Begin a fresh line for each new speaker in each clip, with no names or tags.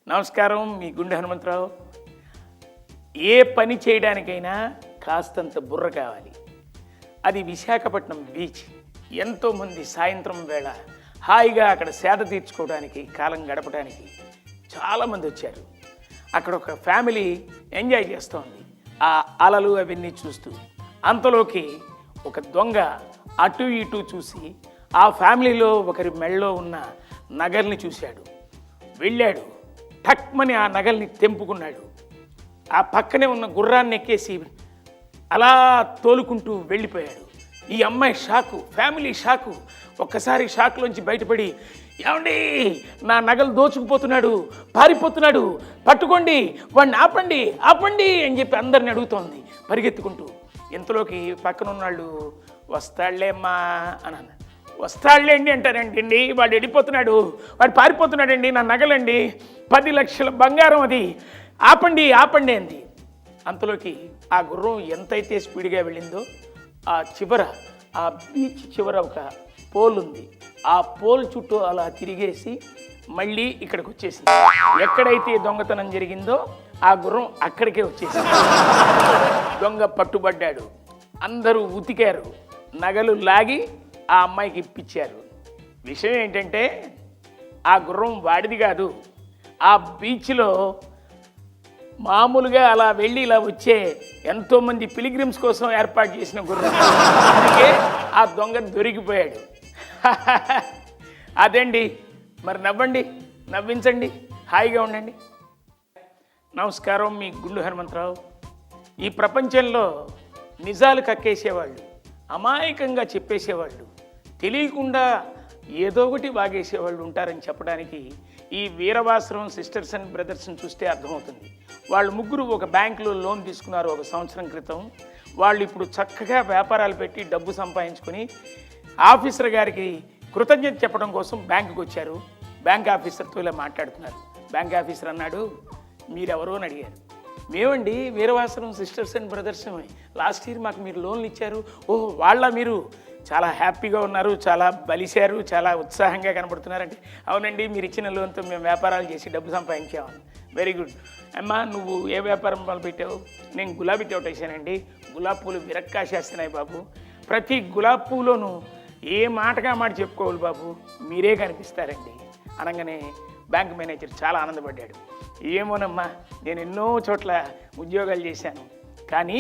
నమస్కారం, మీ గుండె హనుమంతరావు. ఏ పని చేయడానికైనా కాస్తంత బుర్ర కావాలి. అది విశాఖపట్నం బీచ్. ఎంతోమంది సాయంత్రం వేళ హాయిగా అక్కడ సేద తీర్చుకోవడానికి, కాలం గడపడానికి చాలామంది వచ్చారు. అక్కడ ఒక ఫ్యామిలీ ఎంజాయ్ చేస్తోంది ఆ అలలు అవన్నీ చూస్తూ. అంతలోకి ఒక దొంగ అటు ఇటు చూసి ఆ ఫ్యామిలీలో ఒకరి మెళ్ళలో ఉన్న నగల్ని చూశాడు. వెళ్ళాడు, టక్మని ఆ నగల్ని తెంపుకున్నాడు. ఆ పక్కనే ఉన్న గుర్రాన్ని ఎక్కేసి అలా తోలుకుంటూ వెళ్ళిపోయాడు. ఈ అమ్మాయి షాకు, ఫ్యామిలీ షాకు. ఒక్కసారి షాక్లోంచి బయటపడి, ఏమండి నా నగలు దోచుకుపోతున్నాడు, పారిపోతున్నాడు, పట్టుకోండి, వాడిని ఆపండి ఆపండి అని చెప్పి అందరిని అడుగుతోంది పరిగెత్తుకుంటూ. ఇంతలోకి పక్కన ఉన్నాళ్ళు, వస్తాడులేమ్మా అని అన్నాడు. వస్తాడులేండి అంటారండి, వాడు వెళ్ళిపోతున్నాడు, వాడు పారిపోతున్నాడండి, నా నగలండి, 10 లక్షల బంగారం, అది ఆపండి ఆపండి అంది. అంతలోకి ఆ గుర్రం ఎంతైతే స్పీడ్గా వెళ్ళిందో ఆ చివర, ఆ బీచ్ చివర ఒక పోల్ ఉంది. ఆ పోల్ చుట్టూ అలా తిరిగేసి మళ్ళీ ఇక్కడికి వచ్చేసింది. ఎక్కడైతే దొంగతనం జరిగిందో ఆ గుర్రం అక్కడికే వచ్చేసింది. దొంగ పట్టుబడ్డాడు. అందరూ ఉతికారు, నగలు లాగి ఆ అమ్మాయికి ఇప్పించారు. విషయం ఏంటంటే ఆ గుర్రం వాడిది కాదు, ఆ బీచ్లో మామూలుగా అలా వెళ్ళి ఇలా వచ్చే ఎంతోమంది పిలిగ్రిమ్స్ కోసం ఏర్పాటు చేసిన గుర్రం. అందుకే ఆ దొంగ దొరికిపోయాడు. అదండి, మరి నవ్వండి, నవ్వించండి, హాయిగా ఉండండి. నమస్కారం, మీ గుండు హనుమంతరావు. ఈ ప్రపంచంలో నిజాలు కక్కేసేవాళ్ళు, అమాయకంగా చెప్పేసేవాళ్ళు, తెలియకుండా ఏదో ఒకటి వాగేసేవాళ్ళు ఉంటారని చెప్పడానికి ఈ వీరవాసరం సిస్టర్స్ అండ్ బ్రదర్స్ని చూస్తే అర్థమవుతుంది. వాళ్ళు ముగ్గురు ఒక బ్యాంకులో లోన్ తీసుకున్నారు ఒక సంవత్సరం క్రితం. వాళ్ళు ఇప్పుడు చక్కగా వ్యాపారాలు పెట్టి డబ్బు సంపాదించుకొని ఆఫీసర్ గారికి కృతజ్ఞత చెప్పడం కోసం బ్యాంకుకి వచ్చారు. బ్యాంక్ ఆఫీసర్తో ఇలా మాట్లాడుతున్నారు. బ్యాంక్ ఆఫీసర్ అన్నాడు, మీరెవరో అని అడిగారు. మేమండి Veeravasaram sisters and brothers, last year మాకు మీరు లోన్లు ఇచ్చారు. ఓహో వాళ్ళ, మీరు చాలా హ్యాపీగా ఉన్నారు, చాలా బలిశారు, చాలా ఉత్సాహంగా కనబడుతున్నారంటే, అవునండి మీరు ఇచ్చిన లోన్తో మేము వ్యాపారాలు చేసి డబ్బు సంపాదించామని. Very good. అమ్మా నువ్వు ఏ వ్యాపారం మొదలుపెట్టావు? నేను గులాబీ తోట వేసానండి. గులాబీ పూలు విరక్కాసేస్తున్నాయి బాబు. ప్రతి గులాబీ పూలోనూ ఏ మాటగా మాట చెప్పుకోవాలి బాబు, మీరే కనిపిస్తారండి అనగానే బ్యాంక్ మేనేజర్ చాలా ఆనందపడ్డాడు. ఏమోనమ్మా, నేను ఎన్నో చోట్ల ఉద్యోగాలు చేశాను, కానీ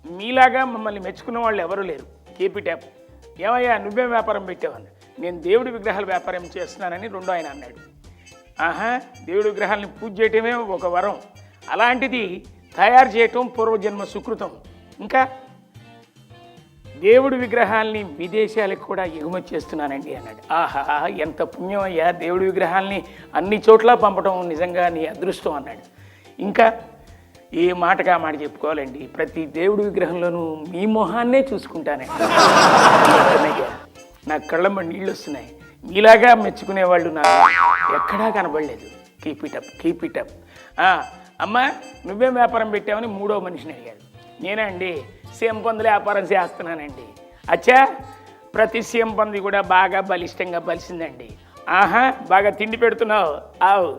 మీలాగా మమ్మల్ని మెచ్చుకున్న వాళ్ళు ఎవరూ లేరు. Keep it up. ఏమయ్యా నువ్వేం వ్యాపారం పెట్టావని? నేను దేవుడి విగ్రహాల వ్యాపారం చేస్తున్నానని రెండో ఆయన అన్నాడు. ఆహా, దేవుడి విగ్రహాలని పూజ చేయటమే ఒక వరం, అలాంటిది తయారు చేయటం పూర్వజన్మ సుకృతం. ఇంకా దేవుడి విగ్రహాల్ని విదేశాలకు కూడా ఎగుమతి చేస్తున్నానండి అన్నాడు. ఆహా, ఎంత పుణ్యం అయ్యా, దేవుడి విగ్రహాల్ని అన్ని చోట్ల పంపడం నిజంగా నీ అదృష్టం అన్నాడు. ఇంకా ఏ మాటగా మాట చెప్పుకోవాలండి, ప్రతి దేవుడి విగ్రహంలోనూ మీ మొహాన్నే చూసుకుంటానండి. నా కళ్ళమ్మ నీళ్ళు వస్తున్నాయి. మీలాగా మెచ్చుకునేవాళ్ళు నాకు ఎక్కడా కనబడలేదు. Keep it up, keep it up. అమ్మా నువ్వేం వ్యాపారం పెట్టావని మూడో మనిషిని అడిగాడు. నేనే అండి సీఎం పందుల వ్యాపారం చేస్తున్నానండి. అచ్చా, ప్రతి సీఎం పంది కూడా బాగా బలిష్టంగా బలిసిందండి. ఆహా, బాగా తిండి పెడుతున్నావు. ఆవు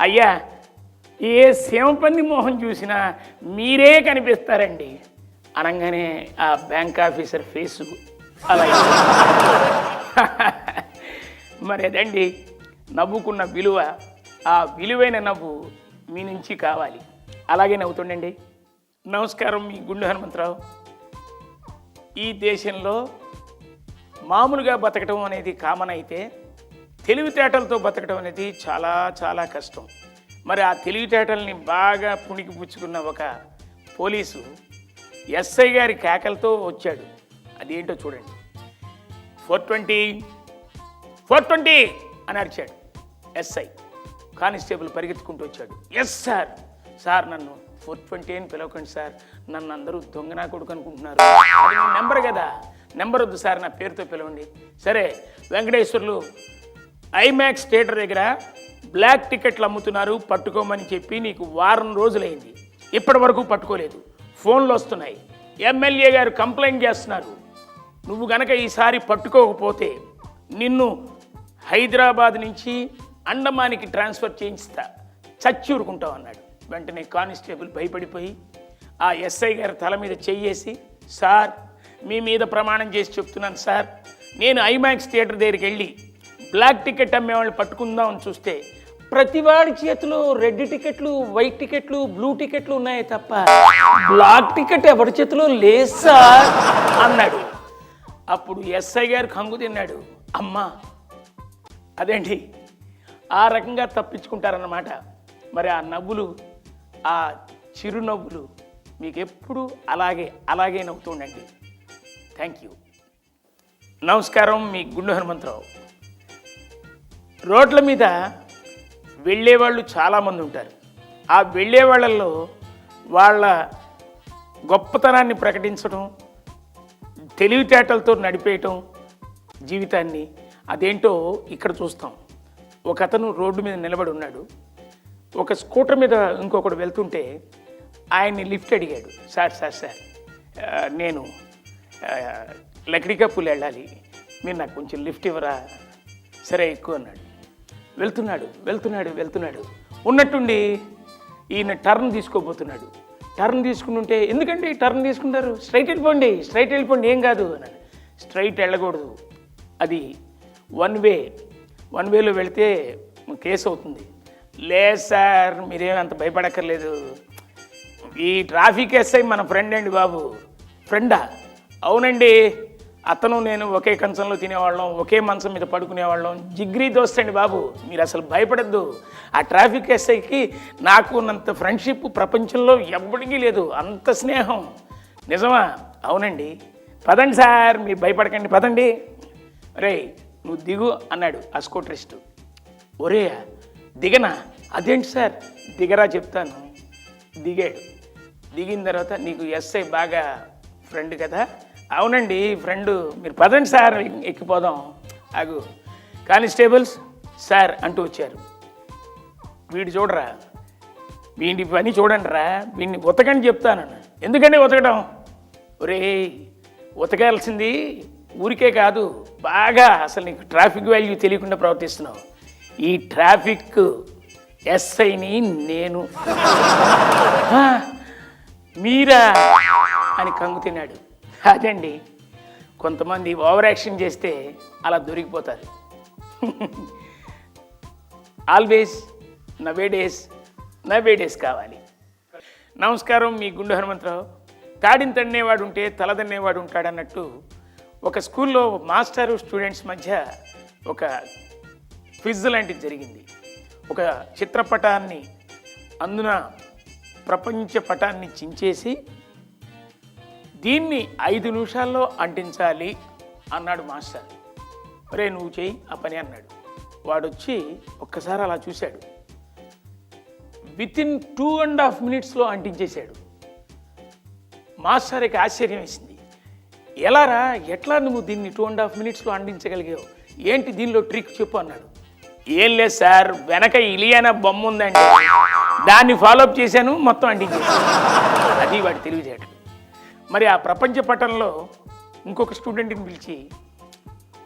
అయ్యా, ఏ సీమపంది మోహం చూసినా మీరే కనిపిస్తారండి అనగానే ఆ బ్యాంక్ ఆఫీసర్ ఫేసు అలా. మరి అదండి నవ్వుకున్న విలువ. ఆ విలువైన నవ్వు మీ నుంచి కావాలి. అలాగే నవ్వుతుండండి. నమస్కారం, మీ గుండు హనుమంతరావు. ఈ దేశంలో మామూలుగా బతకడం అనేది కామన్ అయితే, తెలివితేటలతో బతకడం అనేది చాలా చాలా కష్టం. మరి ఆ తెలివితేటల్ని బాగా పుణికిపుచ్చుకున్న ఒక పోలీసు ఎస్ఐ గారి కేకలతో వచ్చాడు. అదేంటో చూడండి. 420 420 అని అరిచాడు ఎస్ఐ. కానిస్టేబుల్ పరిగెత్తుకుంటూ వచ్చాడు. Yes sir. సార్ నన్ను 420 అని పిలవకండి సార్, నన్ను అందరూ దొంగనా కొడుకు అనుకుంటున్నారు. అది నా నెంబర్ కదా, నెంబర్ వద్దు సార్, నా పేరుతో పిలవండి. సరే, వెంకటేశ్వర్లు ఐమాక్స్ థియేటర్ దగ్గర బ్లాక్ టికెట్లు అమ్ముతున్నారు, పట్టుకోమని చెప్పి నీకు వారం రోజులైంది, ఇప్పటి వరకు పట్టుకోలేదు. ఫోన్లు వస్తున్నాయి, ఎమ్మెల్యే గారు కంప్లైంట్ చేస్తున్నారు. నువ్వు గనక ఈసారి పట్టుకోకపోతే నిన్ను హైదరాబాద్ నుంచి అండమానికి ట్రాన్స్ఫర్ చేయిస్తా, చచ్చి ఊరుకుంటాం అన్నాడు. వెంటనే కానిస్టేబుల్ భయపడిపోయి ఆ ఎస్ఐ గారి తల మీద చెయ్యేసి, సార్ మీ మీద ప్రమాణం చేసి చెప్తున్నాను సార్, నేను ఐమాక్స్ థియేటర్ దగ్గరికి వెళ్ళి బ్లాక్ టికెట్ అమ్మేవాళ్ళు పట్టుకుందామని చూస్తే ప్రతివాడి చేతిలో రెడ్ టికెట్లు, వైట్ టికెట్లు, బ్లూ టికెట్లు ఉన్నాయే తప్ప బ్లాక్ టికెట్ ఎవరి చేతిలో లేదు సార్ అన్నాడు. అప్పుడు ఎస్ఐ గారు కంగు తిన్నాడు. అమ్మా అదేంటి, ఆ రకంగా తప్పించుకుంటారన్నమాట. మరి ఆ నవ్వులు, ఆ చిరునవ్వులు మీకు ఎప్పుడు అలాగే నవ్వుతుండండి. Thank you. నమస్కారం, మీ గుండు హనుమంతరావు. రోడ్ల మీద వెళ్ళేవాళ్ళు చాలామంది ఉంటారు. ఆ వెళ్ళేవాళ్ళల్లో వాళ్ళ గొప్పతనాన్ని ప్రకటించడం, తెలివితేటలతో నడిపేయటం జీవితాన్ని, అదేంటో ఇక్కడ చూస్తాం. ఒక అతను రోడ్డు మీద నిలబడి ఉన్నాడు. ఒక స్కూటర్ మీద ఇంకొకడు వెళ్తుంటే ఆయన్ని లిఫ్ట్ అడిగాడు. సార్ సార్ సార్ నేను లక్డికప్పులు వెళ్ళాలి, మీరు నాకు కొంచెం లిఫ్ట్ ఇవ్వరా? సరే ఎక్కువ అన్నాడు. వెళ్తున్నాడు ఉన్నట్టుండి ఈయన టర్న్ తీసుకోబోతున్నాడు. టర్న్ తీసుకుంటుంటే, ఎందుకండి టర్న్ తీసుకుంటారు, స్ట్రైట్ వెళ్ళిపోండి ఏం కాదు అన్నాడు. స్ట్రైట్ వెళ్ళకూడదు, అది వన్ వేలో వెళితే కేసు అవుతుంది. లేదు సార్ మీరేం అంత భయపడక్కర్లేదు, ఈ ట్రాఫిక్ ఎస్ఐ మన ఫ్రెండ్ అండి బాబు. ఫ్రెండా? అవునండి, అతను నేను ఒకే కంచంలో తినేవాళ్ళం, ఒకే మంచం మీద పడుకునేవాళ్ళం, జిగ్రీ దోస్త్ అండి బాబు, మీరు అసలు భయపడద్దు. ఆ ట్రాఫిక్ ఎస్ఐకి నాకు ఉన్నంత ఫ్రెండ్షిప్ ప్రపంచంలో ఎవ్వడికి లేదు, అంత స్నేహం. నిజమా? అవునండి. పదండి సార్, మీరు భయపడకండి, పదండి. రే నువ్వు దిగు అన్నాడు ఆ స్కూటరిస్టు. ఒరే దిగనా? అదేంటి సార్? దిగరా చెప్తాను. దిగాడు. దిగిన తర్వాత, నీకు ఎస్ఐ బాగా ఫ్రెండ్ కదా? అవునండి ఫ్రెండు, మీరు పదండి సార్ ఎక్కిపోదాం. ఆగు. కానిస్టేబుల్స్ సార్ అంటూ వచ్చారు. వీడు చూడరా, వీడి పని చూడండి రా, వీడిని ఉతకండి చెప్తాను. ఎందుకండి ఉతకడం? ఒరే ఉతకాల్సింది ఊరికే కాదు, బాగా అసలు నీకు ట్రాఫిక్ వాల్యూ తెలియకుండా ప్రవర్తిస్తున్నావు. ఈ ట్రాఫిక్ ఎస్ఐని నేను. మీరా అని కంగు తిన్నాడు. అదండి, కొంతమంది ఓవర్ యాక్షన్ చేస్తే అలా దొరికిపోతారు. ఆల్వేస్ నవేడేస్ కావాలి. నమస్కారం, మీ గుండు హనుమంతరావు. తాడిని తన్నేవాడు ఉంటే తలదన్నేవాడు ఉంటాడన్నట్టు ఒక స్కూల్లో మాస్టరు స్టూడెంట్స్ మధ్య ఒక క్విజ్ లాంటిది జరిగింది. ఒక చిత్రపటాన్ని, అందున ప్రపంచ పటాన్ని చించేసి దీన్ని 5 నిమిషాల్లో అంటించాలి అన్నాడు మాస్టర్. ఒరే నువ్వు చెయ్యి ఆ పని అన్నాడు. వాడొచ్చి ఒక్కసారి అలా చూశాడు. వితిన్ 2.5 minutesలో అంటించేశాడు. మాస్టర్కి ఆశ్చర్యం వేసింది. ఎట్లా నువ్వు దీన్ని 2.5 minutesలో అంటించగలిగావు? ఏంటి దీనిలో ట్రిక్ చెప్పు అన్నాడు. ఏం లేదు సార్, వెనక ఇలియానా బొమ్మ ఉందండి, దాన్ని ఫాలోఅప్ చేశాను, మొత్తం అంటించేసాను. అది వాడి తెలివితేటలు. మరి ఆ ప్రపంచ పటంలో ఇంకొక స్టూడెంట్ని పిలిచి,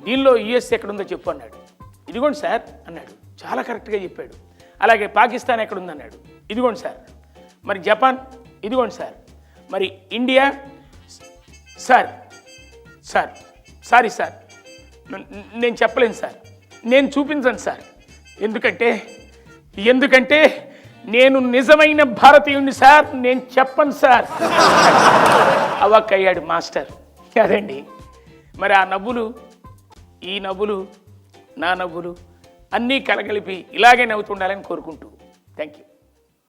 దీనిలో యుఎస్ ఎక్కడుందో చెప్పు అన్నాడు. ఇదిగోండి సార్ అన్నాడు. చాలా కరెక్ట్గా చెప్పాడు. అలాగే పాకిస్తాన్ ఎక్కడుందన్నాడు. ఇదిగోండి సార్. మరి జపాన్? ఇదిగోండి సార్. మరి ఇండియా? సారీ సార్, నేను చెప్పలేను సార్, నేను చూపించను సార్, ఎందుకంటే నేను నిజమైన భారతీయుడిని సార్, నేను చెప్పను సార్. అవాక్కయ్యాడు మాస్టర్. అదండి, మరి ఆ నవ్వులు, ఈ నవ్వులు, నా నవ్వులు అన్నీ కలగలిపి ఇలాగే నవ్వుతుండాలని కోరుకుంటూ థ్యాంక్ యూ.